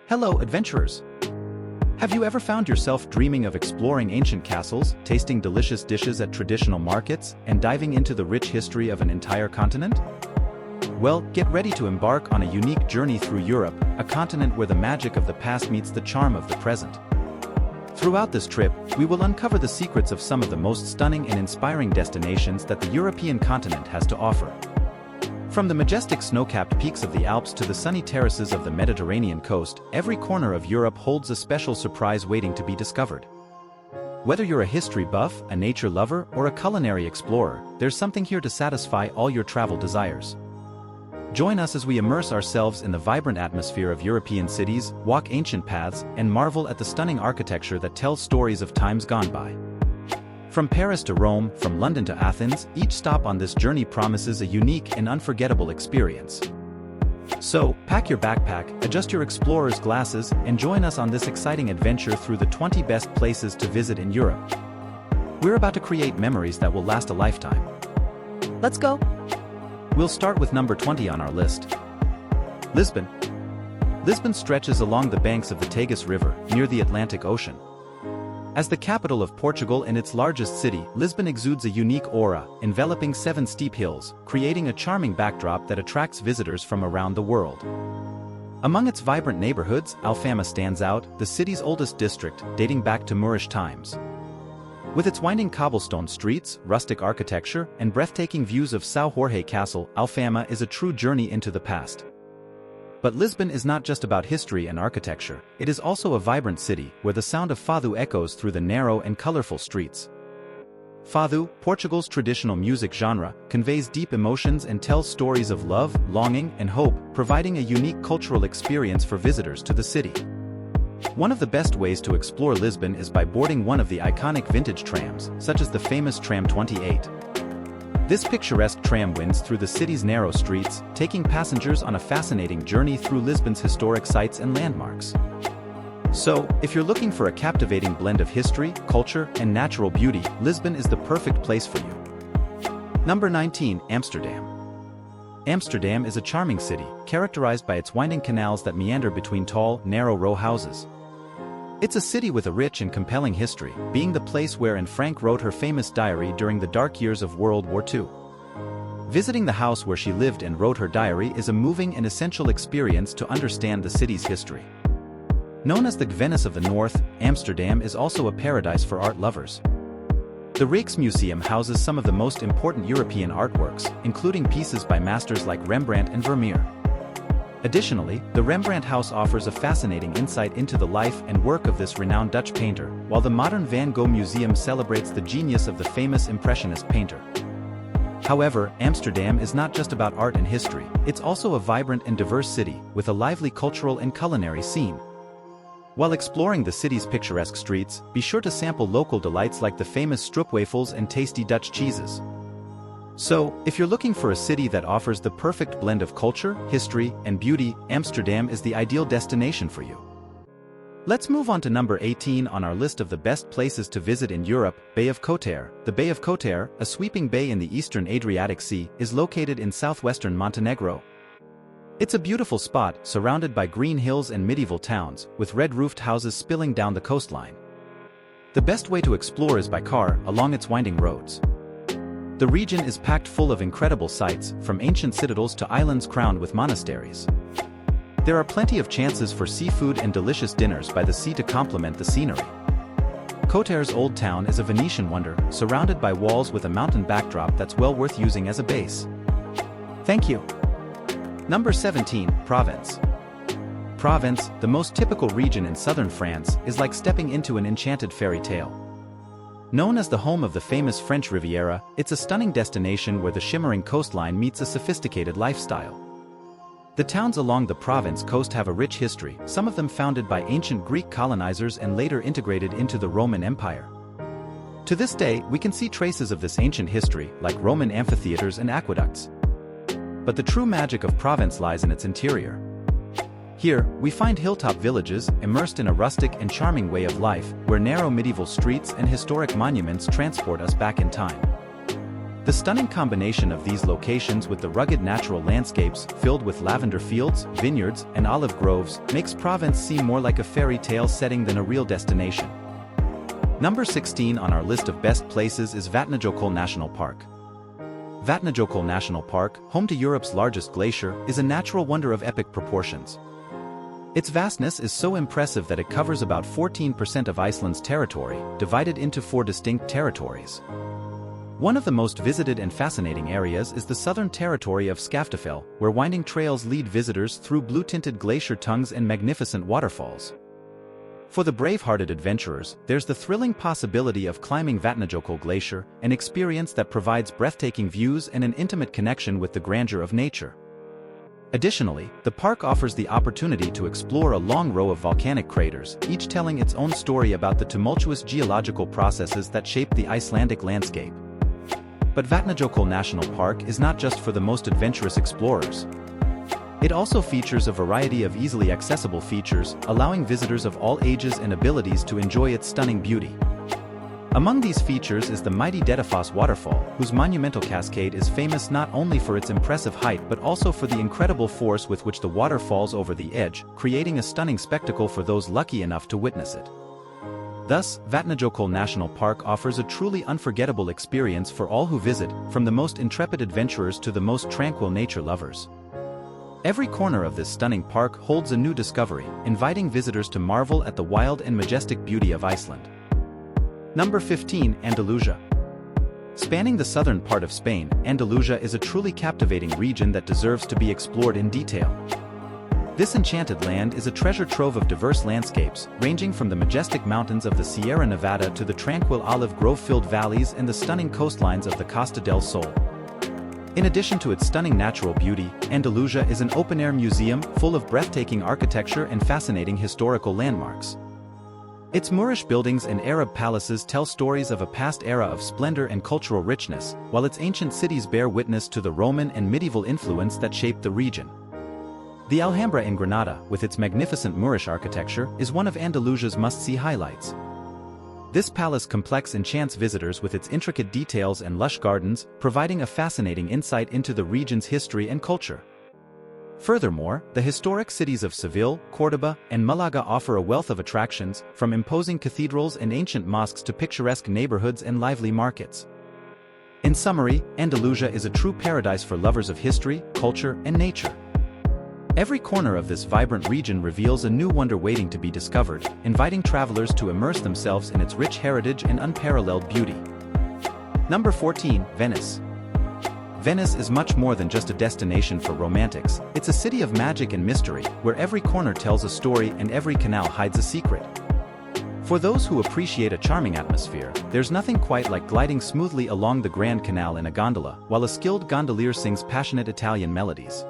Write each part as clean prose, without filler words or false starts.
Hello, adventurers! Have you ever found yourself dreaming of exploring ancient castles, tasting delicious dishes at traditional markets, and diving into the rich history of an entire continent? Well, get ready to embark on a unique journey through Europe, a continent where the magic of the past meets the charm of the present. Throughout this trip, we will uncover the secrets of some of the most stunning and inspiring destinations that the European continent has to offer. From the majestic snow-capped peaks of the Alps to the sunny terraces of the Mediterranean coast, every corner of Europe holds a special surprise waiting to be discovered. Whether you're a history buff, a nature lover, or a culinary explorer, there's something here to satisfy all your travel desires. Join us as we immerse ourselves in the vibrant atmosphere of European cities, walk ancient paths, and marvel at the stunning architecture that tells stories of times gone by. From Paris to Rome, from London to Athens, each stop on this journey promises a unique and unforgettable experience. So, pack your backpack, adjust your explorer's glasses, and join us on this exciting adventure through the 20 best places to visit in Europe. We're about to create memories that will last a lifetime. Let's go! We'll start with number 20 on our list. Lisbon. Lisbon stretches along the banks of the Tagus River, near the Atlantic Ocean. As the capital of Portugal and its largest city, Lisbon exudes a unique aura, enveloping 7 steep hills, creating a charming backdrop that attracts visitors from around the world. Among its vibrant neighborhoods, Alfama stands out, the city's oldest district, dating back to Moorish times. With its winding cobblestone streets, rustic architecture, and breathtaking views of São Jorge Castle, Alfama is a true journey into the past. But Lisbon is not just about history and architecture, it is also a vibrant city where the sound of fado echoes through the narrow and colorful streets. Fado, Portugal's traditional music genre, conveys deep emotions and tells stories of love, longing, and hope, providing a unique cultural experience for visitors to the city. One of the best ways to explore Lisbon is by boarding one of the iconic vintage trams, such as the famous Tram 28. This picturesque tram winds through the city's narrow streets, taking passengers on a fascinating journey through Lisbon's historic sites and landmarks. So, if you're looking for a captivating blend of history, culture, and natural beauty, Lisbon is the perfect place for you. Number 19, Amsterdam. Amsterdam is a charming city, characterized by its winding canals that meander between tall, narrow row houses. It's a city with a rich and compelling history, being the place where Anne Frank wrote her famous diary during the dark years of World War II. Visiting the house where she lived and wrote her diary is a moving and essential experience to understand the city's history. Known as the Venice of the North, Amsterdam is also a paradise for art lovers. The Rijksmuseum houses some of the most important European artworks, including pieces by masters like Rembrandt and Vermeer. Additionally, the Rembrandt House offers a fascinating insight into the life and work of this renowned Dutch painter, while the modern Van Gogh Museum celebrates the genius of the famous Impressionist painter. However, Amsterdam is not just about art and history, it's also a vibrant and diverse city, with a lively cultural and culinary scene. While exploring the city's picturesque streets, be sure to sample local delights like the famous stroopwafels and tasty Dutch cheeses. So, if you're looking for a city that offers the perfect blend of culture, history, and beauty, Amsterdam is the ideal destination for you. Let's move on to number 18 on our list of the best places to visit in Europe, Bay of Kotor. The Bay of Kotor, a sweeping bay in the eastern Adriatic Sea, is located in southwestern Montenegro. It's a beautiful spot, surrounded by green hills and medieval towns, with red-roofed houses spilling down the coastline. The best way to explore is by car, along its winding roads. The region is packed full of incredible sights, from ancient citadels to islands crowned with monasteries. There are plenty of chances for seafood and delicious dinners by the sea to complement the scenery. Kotor's old town is a Venetian wonder, surrounded by walls with a mountain backdrop that's well worth using as a base. Thank you. Number 17, Provence. Provence, the most typical region in southern France, is like stepping into an enchanted fairy tale. Known as the home of the famous French Riviera, it's a stunning destination where the shimmering coastline meets a sophisticated lifestyle. The towns along the Provence coast have a rich history, some of them founded by ancient Greek colonizers and later integrated into the Roman Empire. To this day, we can see traces of this ancient history, like Roman amphitheaters and aqueducts. But the true magic of Provence lies in its interior. Here, we find hilltop villages, immersed in a rustic and charming way of life, where narrow medieval streets and historic monuments transport us back in time. The stunning combination of these locations with the rugged natural landscapes filled with lavender fields, vineyards, and olive groves makes Provence seem more like a fairy tale setting than a real destination. Number 16 on our list of best places is Vatnajökull National Park. Vatnajökull National Park, home to Europe's largest glacier, is a natural wonder of epic proportions. Its vastness is so impressive that it covers about 14% of Iceland's territory, divided into 4 distinct territories. One of the most visited and fascinating areas is the southern territory of Skaftáfell, where winding trails lead visitors through blue-tinted glacier tongues and magnificent waterfalls. For the brave-hearted adventurers, there's the thrilling possibility of climbing Vatnajökull Glacier, an experience that provides breathtaking views and an intimate connection with the grandeur of nature. Additionally, the park offers the opportunity to explore a long row of volcanic craters, each telling its own story about the tumultuous geological processes that shape the Icelandic landscape. But Vatnajökull National Park is not just for the most adventurous explorers. It also features a variety of easily accessible features, allowing visitors of all ages and abilities to enjoy its stunning beauty. Among these features is the mighty Dettifoss waterfall, whose monumental cascade is famous not only for its impressive height but also for the incredible force with which the water falls over the edge, creating a stunning spectacle for those lucky enough to witness it. Thus, Vatnajökull National Park offers a truly unforgettable experience for all who visit, from the most intrepid adventurers to the most tranquil nature lovers. Every corner of this stunning park holds a new discovery, inviting visitors to marvel at the wild and majestic beauty of Iceland. Number 15, Andalusia. Spanning the southern part of Spain, Andalusia is a truly captivating region that deserves to be explored in detail. This enchanted land is a treasure trove of diverse landscapes, ranging from the majestic mountains of the Sierra Nevada to the tranquil olive grove-filled valleys and the stunning coastlines of the Costa del Sol. In addition to its stunning natural beauty, Andalusia is an open-air museum full of breathtaking architecture and fascinating historical landmarks. Its Moorish buildings and Arab palaces tell stories of a past era of splendor and cultural richness, while its ancient cities bear witness to the Roman and medieval influence that shaped the region. The Alhambra in Granada, with its magnificent Moorish architecture, is one of Andalusia's must-see highlights. This palace complex enchants visitors with its intricate details and lush gardens, providing a fascinating insight into the region's history and culture. Furthermore, the historic cities of Seville, Córdoba, and Málaga offer a wealth of attractions, from imposing cathedrals and ancient mosques to picturesque neighborhoods and lively markets. In summary, Andalusia is a true paradise for lovers of history, culture, and nature. Every corner of this vibrant region reveals a new wonder waiting to be discovered, inviting travelers to immerse themselves in its rich heritage and unparalleled beauty. Number 14, Venice. Venice is much more than just a destination for romantics. It's a city of magic and mystery, where every corner tells a story and every canal hides a secret. For those who appreciate a charming atmosphere, there's nothing quite like gliding smoothly along the Grand Canal in a gondola, while a skilled gondolier sings passionate Italian melodies.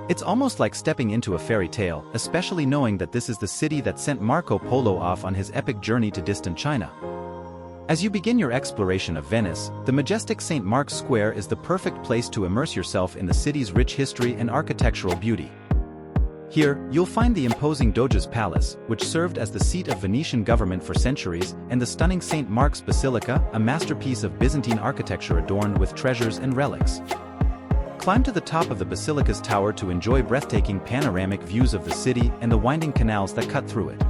It's almost like stepping into a fairy tale, especially knowing that this is the city that sent Marco Polo off on his epic journey to distant China. As you begin your exploration of Venice, the majestic St. Mark's Square is the perfect place to immerse yourself in the city's rich history and architectural beauty. Here, you'll find the imposing Doge's Palace, which served as the seat of Venetian government for centuries, and the stunning St. Mark's Basilica, a masterpiece of Byzantine architecture adorned with treasures and relics. Climb to the top of the basilica's tower to enjoy breathtaking panoramic views of the city and the winding canals that cut through it.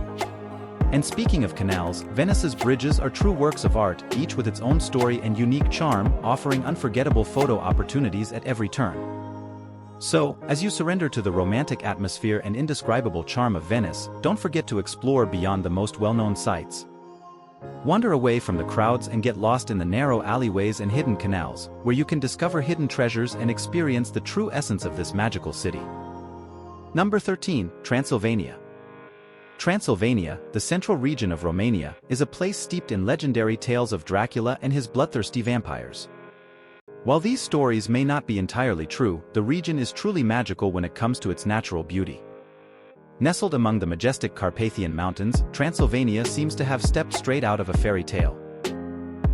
And speaking of canals, Venice's bridges are true works of art, each with its own story and unique charm, offering unforgettable photo opportunities at every turn. So, as you surrender to the romantic atmosphere and indescribable charm of Venice, don't forget to explore beyond the most well-known sights. Wander away from the crowds and get lost in the narrow alleyways and hidden canals, where you can discover hidden treasures and experience the true essence of this magical city. Number 13, Transylvania. Transylvania, the central region of Romania, is a place steeped in legendary tales of Dracula and his bloodthirsty vampires. While these stories may not be entirely true, the region is truly magical when it comes to its natural beauty. Nestled among the majestic Carpathian Mountains, Transylvania seems to have stepped straight out of a fairy tale.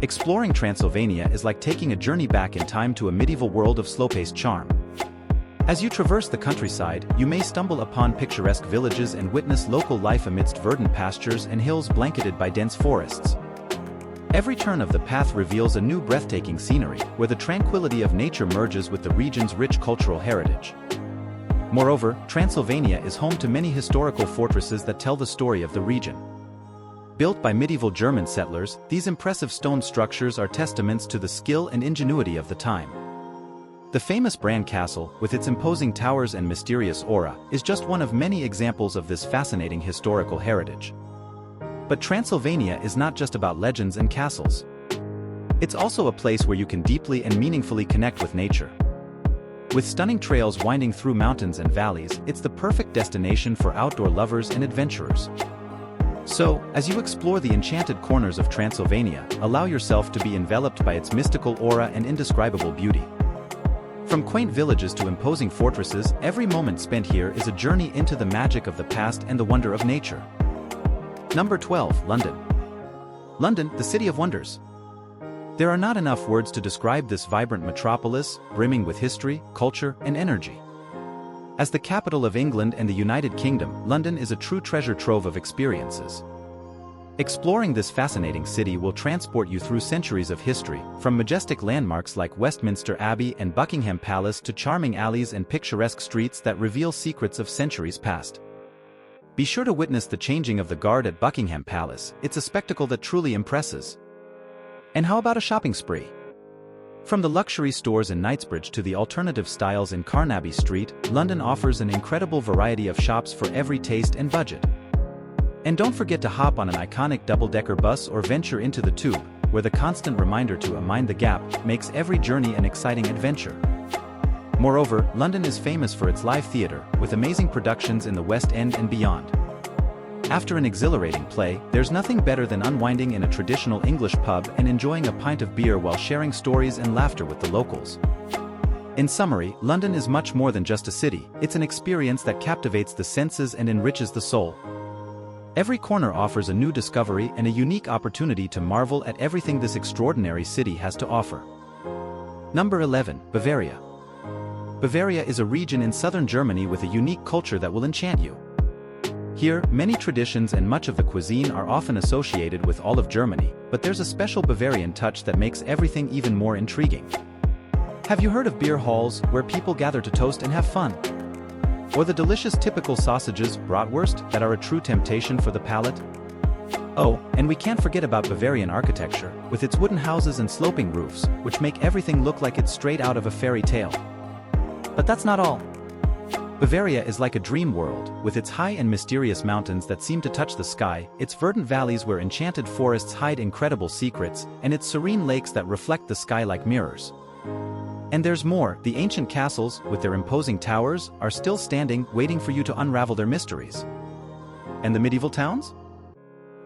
Exploring Transylvania is like taking a journey back in time to a medieval world of slow-paced charm. As you traverse the countryside, you may stumble upon picturesque villages and witness local life amidst verdant pastures and hills blanketed by dense forests. Every turn of the path reveals a new breathtaking scenery, where the tranquility of nature merges with the region's rich cultural heritage. Moreover, Transylvania is home to many historical fortresses that tell the story of the region. Built by medieval German settlers, these impressive stone structures are testaments to the skill and ingenuity of the time. The famous Bran Castle, with its imposing towers and mysterious aura, is just one of many examples of this fascinating historical heritage. But Transylvania is not just about legends and castles. It's also a place where you can deeply and meaningfully connect with nature. With stunning trails winding through mountains and valleys, it's the perfect destination for outdoor lovers and adventurers. So, as you explore the enchanted corners of Transylvania, allow yourself to be enveloped by its mystical aura and indescribable beauty. From quaint villages to imposing fortresses, every moment spent here is a journey into the magic of the past and the wonder of nature. Number 12, London. London, the city of wonders. There are not enough words to describe this vibrant metropolis, brimming with history, culture, and energy. As the capital of England and the United Kingdom, London is a true treasure trove of experiences. Exploring this fascinating city will transport you through centuries of history, from majestic landmarks like Westminster Abbey and Buckingham Palace to charming alleys and picturesque streets that reveal secrets of centuries past. Be sure to witness the changing of the guard at Buckingham Palace. It's a spectacle that truly impresses. And how about a shopping spree? From the luxury stores in Knightsbridge to the alternative styles in Carnaby Street, London offers an incredible variety of shops for every taste and budget. And don't forget to hop on an iconic double-decker bus or venture into the Tube, where the constant reminder to mind the gap makes every journey an exciting adventure. Moreover, London is famous for its live theatre, with amazing productions in the West End and beyond. After an exhilarating play, there's nothing better than unwinding in a traditional English pub and enjoying a pint of beer while sharing stories and laughter with the locals. In summary, London is much more than just a city. It's an experience that captivates the senses and enriches the soul. Every corner offers a new discovery and a unique opportunity to marvel at everything this extraordinary city has to offer. Number 11, Bavaria. Bavaria is a region in southern Germany with a unique culture that will enchant you. Here, many traditions and much of the cuisine are often associated with all of Germany, but there's a special Bavarian touch that makes everything even more intriguing. Have you heard of beer halls, where people gather to toast and have fun? Or the delicious typical sausages, bratwurst, that are a true temptation for the palate? Oh, and we can't forget about Bavarian architecture, with its wooden houses and sloping roofs, which make everything look like it's straight out of a fairy tale. But that's not all. Bavaria is like a dream world, with its high and mysterious mountains that seem to touch the sky, its verdant valleys where enchanted forests hide incredible secrets, and its serene lakes that reflect the sky like mirrors. And there's more. The ancient castles, with their imposing towers, are still standing, waiting for you to unravel their mysteries. And the medieval towns?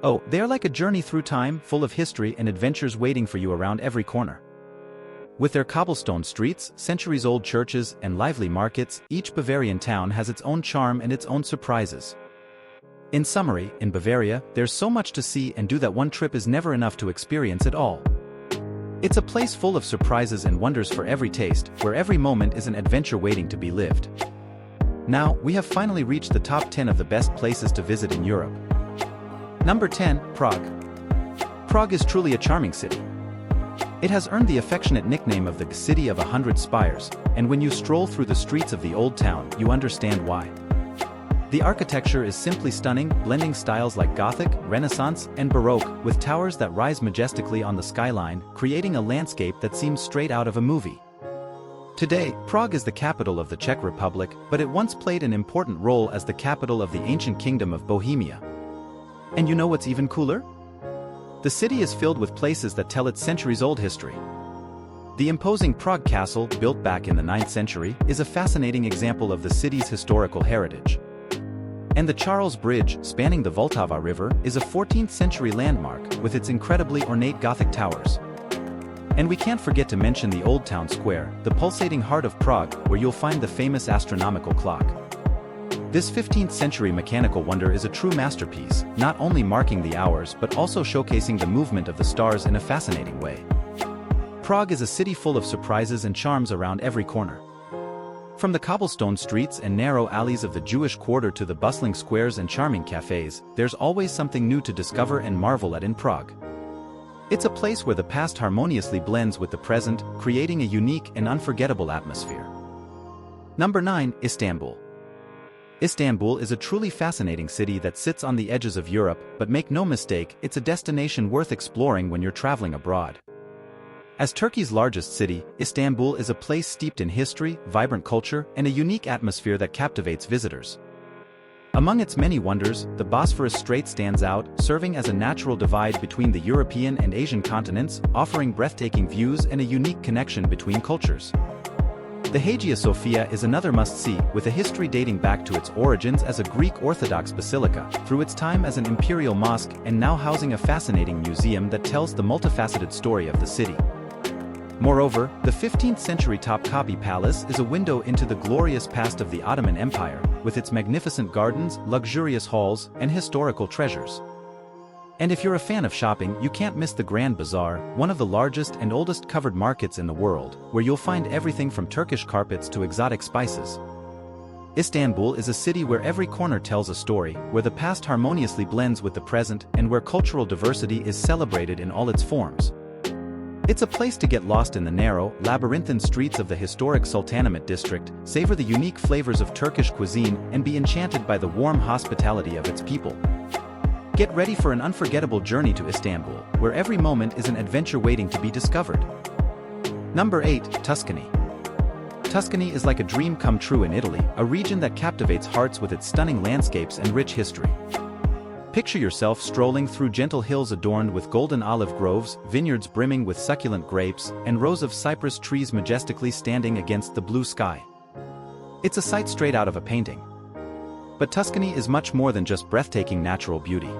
Oh, they are like a journey through time, full of history and adventures waiting for you around every corner. With their cobblestone streets, centuries-old churches, and lively markets, each Bavarian town has its own charm and its own surprises. In summary, in Bavaria, there's so much to see and do that one trip is never enough to experience it all. It's a place full of surprises and wonders for every taste, where every moment is an adventure waiting to be lived. Now, we have finally reached the top 10 of the best places to visit in Europe. Number 10, Prague. Prague is truly a charming city. It has earned the affectionate nickname of the City of 100 Spires, and when you stroll through the streets of the old town, you understand why. The architecture is simply stunning, blending styles like Gothic, Renaissance, and Baroque, with towers that rise majestically on the skyline, creating a landscape that seems straight out of a movie. Today, Prague is the capital of the Czech Republic, but it once played an important role as the capital of the ancient kingdom of Bohemia. And you know what's even cooler? The city is filled with places that tell its centuries-old history. The imposing Prague Castle, built back in the 9th century, is a fascinating example of the city's historical heritage. And the Charles Bridge, spanning the Vltava River, is a 14th-century landmark, with its incredibly ornate Gothic towers. And we can't forget to mention the Old Town Square, the pulsating heart of Prague, where you'll find the famous astronomical clock. This 15th-century mechanical wonder is a true masterpiece, not only marking the hours but also showcasing the movement of the stars in a fascinating way. Prague is a city full of surprises and charms around every corner. From the cobblestone streets and narrow alleys of the Jewish quarter to the bustling squares and charming cafes, there's always something new to discover and marvel at in Prague. It's a place where the past harmoniously blends with the present, creating a unique and unforgettable atmosphere. Number 9. Istanbul. Istanbul is a truly fascinating city that sits on the edges of Europe, but make no mistake, it's a destination worth exploring when you're traveling abroad. As Turkey's largest city, Istanbul is a place steeped in history, vibrant culture, and a unique atmosphere that captivates visitors. Among its many wonders, the Bosphorus Strait stands out, serving as a natural divide between the European and Asian continents, offering breathtaking views and a unique connection between cultures. The Hagia Sophia is another must-see, with a history dating back to its origins as a Greek Orthodox basilica, through its time as an imperial mosque and now housing a fascinating museum that tells the multifaceted story of the city. Moreover, the 15th-century Topkapi Palace is a window into the glorious past of the Ottoman Empire, with its magnificent gardens, luxurious halls, and historical treasures. And if you're a fan of shopping, you can't miss the Grand Bazaar, one of the largest and oldest covered markets in the world, where you'll find everything from Turkish carpets to exotic spices. Istanbul is a city where every corner tells a story, where the past harmoniously blends with the present, and where cultural diversity is celebrated in all its forms. It's a place to get lost in the narrow, labyrinthine streets of the historic Sultanahmet district, savor the unique flavors of Turkish cuisine, and be enchanted by the warm hospitality of its people. Get ready for an unforgettable journey to Istanbul, where every moment is an adventure waiting to be discovered. Number 8. Tuscany. Tuscany is like a dream come true in Italy, a region that captivates hearts with its stunning landscapes and rich history. Picture yourself strolling through gentle hills adorned with golden olive groves, vineyards brimming with succulent grapes, and rows of cypress trees majestically standing against the blue sky. It's a sight straight out of a painting. But Tuscany is much more than just breathtaking natural beauty.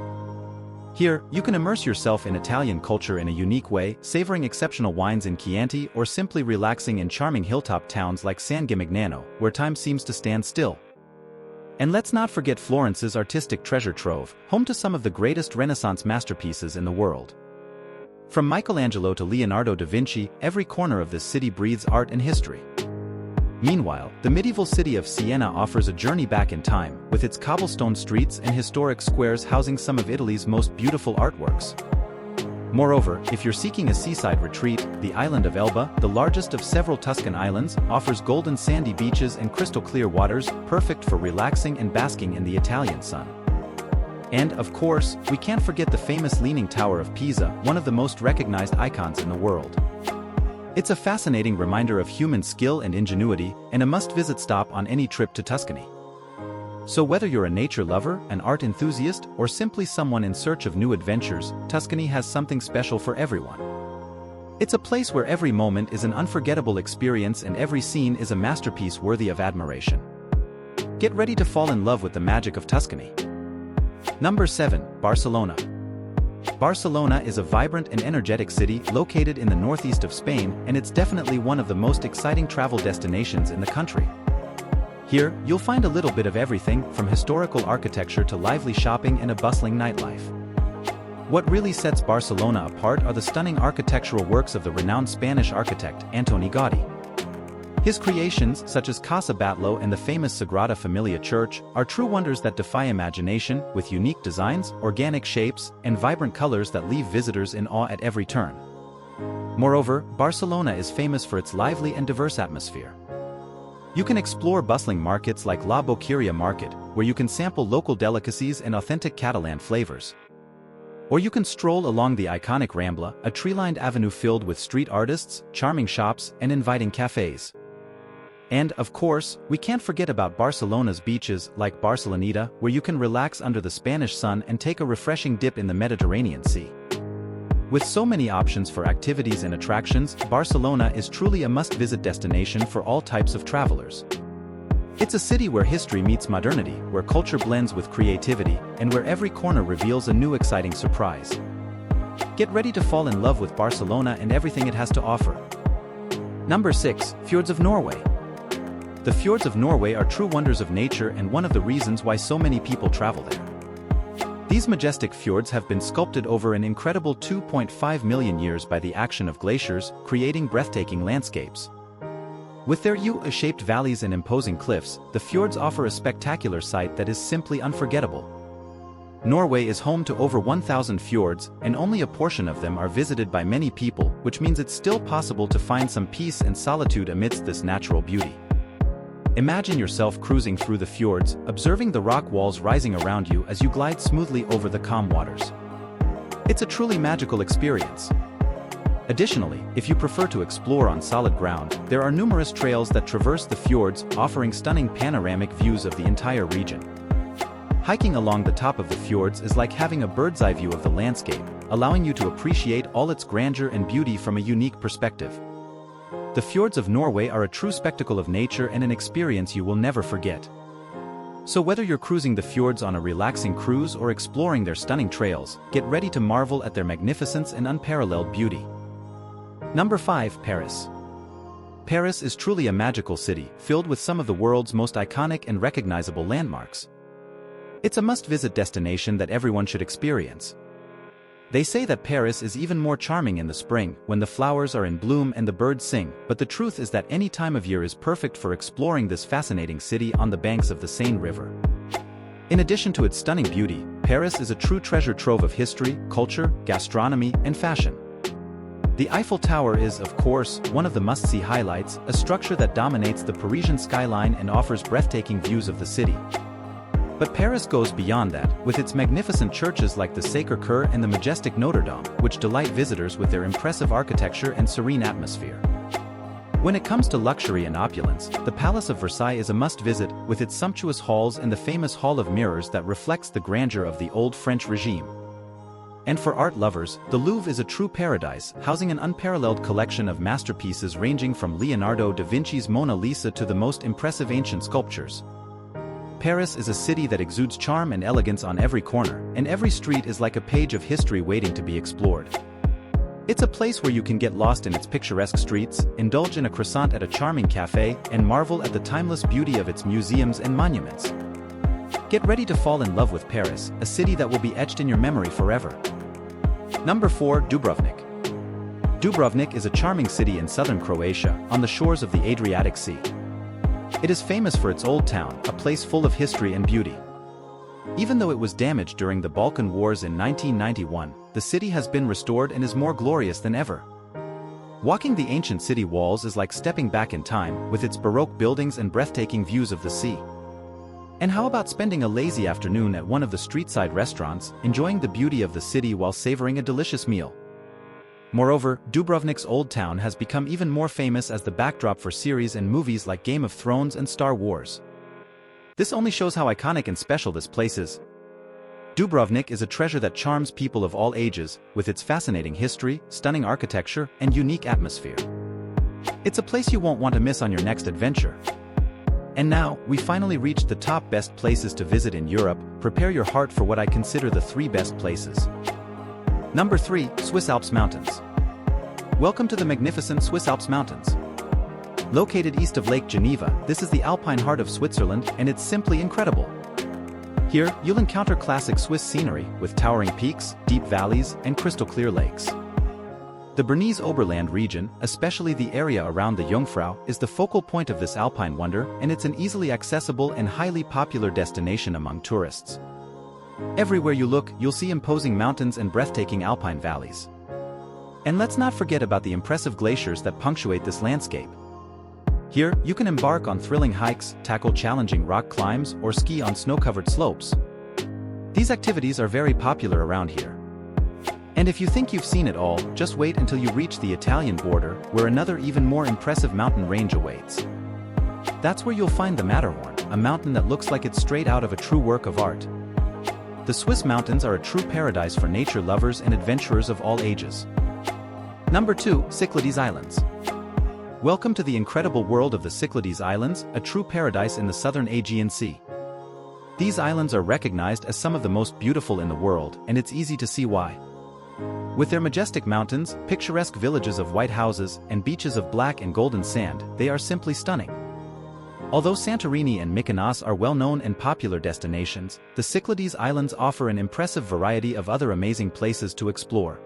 Here, you can immerse yourself in Italian culture in a unique way, savoring exceptional wines in Chianti or simply relaxing in charming hilltop towns like San Gimignano, where time seems to stand still. And let's not forget Florence's artistic treasure trove, home to some of the greatest Renaissance masterpieces in the world. From Michelangelo to Leonardo da Vinci, every corner of this city breathes art and history. Meanwhile, the medieval city of Siena offers a journey back in time, with its cobblestone streets and historic squares housing some of Italy's most beautiful artworks. Moreover, if you're seeking a seaside retreat, the island of Elba, the largest of several Tuscan islands, offers golden sandy beaches and crystal-clear waters, perfect for relaxing and basking in the Italian sun. And, of course, we can't forget the famous Leaning Tower of Pisa, one of the most recognized icons in the world. It's a fascinating reminder of human skill and ingenuity, and a must-visit stop on any trip to Tuscany. So whether you're a nature lover, an art enthusiast, or simply someone in search of new adventures, Tuscany has something special for everyone. It's a place where every moment is an unforgettable experience and every scene is a masterpiece worthy of admiration. Get ready to fall in love with the magic of Tuscany. Number 7. Barcelona. Barcelona is a vibrant and energetic city located in the northeast of Spain, and it's definitely one of the most exciting travel destinations in the country. Here, you'll find a little bit of everything, from historical architecture to lively shopping and a bustling nightlife. What really sets Barcelona apart are the stunning architectural works of the renowned Spanish architect Antoni Gaudí. His creations, such as Casa Batlló and the famous Sagrada Familia Church, are true wonders that defy imagination, with unique designs, organic shapes, and vibrant colors that leave visitors in awe at every turn. Moreover, Barcelona is famous for its lively and diverse atmosphere. You can explore bustling markets like La Boqueria Market, where you can sample local delicacies and authentic Catalan flavors. Or you can stroll along the iconic Rambla, a tree-lined avenue filled with street artists, charming shops, and inviting cafes. And, of course, we can't forget about Barcelona's beaches like Barceloneta, where you can relax under the Spanish sun and take a refreshing dip in the Mediterranean Sea. With so many options for activities and attractions, Barcelona is truly a must-visit destination for all types of travelers. It's a city where history meets modernity, where culture blends with creativity, and where every corner reveals a new exciting surprise. Get ready to fall in love with Barcelona and everything it has to offer. Number 6. Fjords of Norway. The fjords of Norway are true wonders of nature and one of the reasons why so many people travel there. These majestic fjords have been sculpted over an incredible 2.5 million years by the action of glaciers, creating breathtaking landscapes. With their U-shaped valleys and imposing cliffs, the fjords offer a spectacular sight that is simply unforgettable. Norway is home to over 1,000 fjords, and only a portion of them are visited by many people, which means it's still possible to find some peace and solitude amidst this natural beauty. Imagine yourself cruising through the fjords, observing the rock walls rising around you as you glide smoothly over the calm waters. It's a truly magical experience. Additionally, if you prefer to explore on solid ground, there are numerous trails that traverse the fjords, offering stunning panoramic views of the entire region. Hiking along the top of the fjords is like having a bird's-eye view of the landscape, allowing you to appreciate all its grandeur and beauty from a unique perspective. The fjords of Norway are a true spectacle of nature and an experience you will never forget. So whether you're cruising the fjords on a relaxing cruise or exploring their stunning trails, get ready to marvel at their magnificence and unparalleled beauty. Number 5. Paris. Paris is truly a magical city, filled with some of the world's most iconic and recognizable landmarks. It's a must-visit destination that everyone should experience. They say that Paris is even more charming in the spring, when the flowers are in bloom and the birds sing, but the truth is that any time of year is perfect for exploring this fascinating city on the banks of the Seine River. In addition to its stunning beauty, Paris is a true treasure trove of history, culture, gastronomy, and fashion. The Eiffel Tower is, of course, one of the must-see highlights, a structure that dominates the Parisian skyline and offers breathtaking views of the city. But Paris goes beyond that, with its magnificent churches like the Sacré-Cœur and the majestic Notre Dame, which delight visitors with their impressive architecture and serene atmosphere. When it comes to luxury and opulence, the Palace of Versailles is a must-visit, with its sumptuous halls and the famous Hall of Mirrors that reflects the grandeur of the old French regime. And for art lovers, the Louvre is a true paradise, housing an unparalleled collection of masterpieces ranging from Leonardo da Vinci's Mona Lisa to the most impressive ancient sculptures. Paris is a city that exudes charm and elegance on every corner, and every street is like a page of history waiting to be explored. It's a place where you can get lost in its picturesque streets, indulge in a croissant at a charming cafe, and marvel at the timeless beauty of its museums and monuments. Get ready to fall in love with Paris, a city that will be etched in your memory forever. Number 4. Dubrovnik. Dubrovnik is a charming city in southern Croatia, on the shores of the Adriatic Sea. It is famous for its old town, a place full of history and beauty. Even though it was damaged during the Balkan Wars in 1991, the city has been restored and is more glorious than ever. Walking the ancient city walls is like stepping back in time, with its Baroque buildings and breathtaking views of the sea. And how about spending a lazy afternoon at one of the street-side restaurants, enjoying the beauty of the city while savoring a delicious meal? Moreover, Dubrovnik's old town has become even more famous as the backdrop for series and movies like Game of Thrones and Star Wars. This only shows how iconic and special this place is. Dubrovnik is a treasure that charms people of all ages, with its fascinating history, stunning architecture, and unique atmosphere. It's a place you won't want to miss on your next adventure. And now, we finally reached the top best places to visit in Europe. Prepare your heart for what I consider the 3 best places. Number 3. Swiss Alps Mountains. Welcome to the magnificent Swiss Alps Mountains. Located east of Lake Geneva, this is the alpine heart of Switzerland, and it's simply incredible. Here, you'll encounter classic Swiss scenery, with towering peaks, deep valleys, and crystal-clear lakes. The Bernese Oberland region, especially the area around the Jungfrau, is the focal point of this alpine wonder, and it's an easily accessible and highly popular destination among tourists. Everywhere you look, you'll see imposing mountains and breathtaking alpine valleys. And let's not forget about the impressive glaciers that punctuate this landscape. Here, you can embark on thrilling hikes, tackle challenging rock climbs, or ski on snow-covered slopes. These activities are very popular around here. And if you think you've seen it all, just wait until you reach the Italian border, where another even more impressive mountain range awaits. That's where you'll find the Matterhorn, a mountain that looks like it's straight out of a true work of art. The Swiss mountains are a true paradise for nature lovers and adventurers of all ages. Number 2. Cyclades Islands. Welcome to the incredible world of the Cyclades Islands, a true paradise in the southern Aegean Sea. These islands are recognized as some of the most beautiful in the world, and it's easy to see why. With their majestic mountains, picturesque villages of white houses, and beaches of black and golden sand, they are simply stunning. Although Santorini and Mykonos are well-known and popular destinations, the Cyclades Islands offer an impressive variety of other amazing places to explore.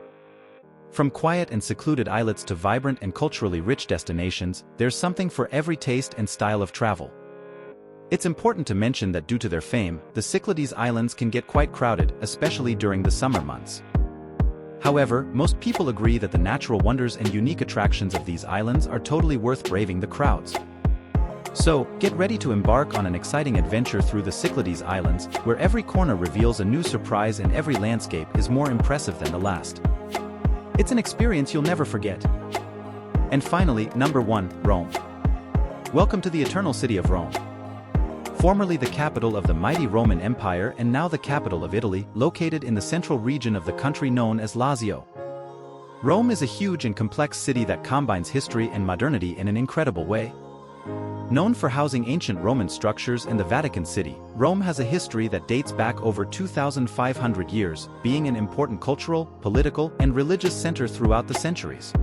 From quiet and secluded islets to vibrant and culturally rich destinations, there's something for every taste and style of travel. It's important to mention that due to their fame, the Cyclades Islands can get quite crowded, especially during the summer months. However, most people agree that the natural wonders and unique attractions of these islands are totally worth braving the crowds. So, get ready to embark on an exciting adventure through the Cyclades Islands, where every corner reveals a new surprise and every landscape is more impressive than the last. It's an experience you'll never forget. And finally, number 1, Rome. Welcome to the eternal city of Rome. Formerly the capital of the mighty Roman Empire and now the capital of Italy, located in the central region of the country known as Lazio. Rome is a huge and complex city that combines history and modernity in an incredible way. Known for housing ancient Roman structures and the Vatican City, Rome has a history that dates back over 2,500 years, being an important cultural, political, and religious center throughout the centuries.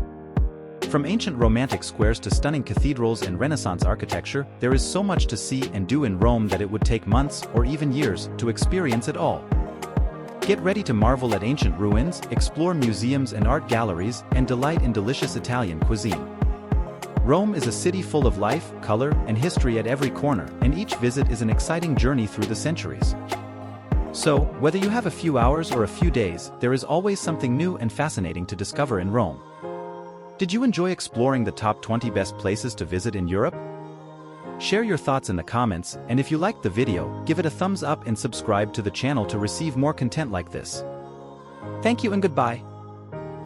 From ancient Romantic squares to stunning cathedrals and Renaissance architecture, there is so much to see and do in Rome that it would take months or even years to experience it all. Get ready to marvel at ancient ruins, explore museums and art galleries, and delight in delicious Italian cuisine. Rome is a city full of life, color, and history at every corner, and each visit is an exciting journey through the centuries. So, whether you have a few hours or a few days, there is always something new and fascinating to discover in Rome. Did you enjoy exploring the top 20 best places to visit in Europe? Share your thoughts in the comments, and if you liked the video, give it a thumbs up and subscribe to the channel to receive more content like this. Thank you and goodbye.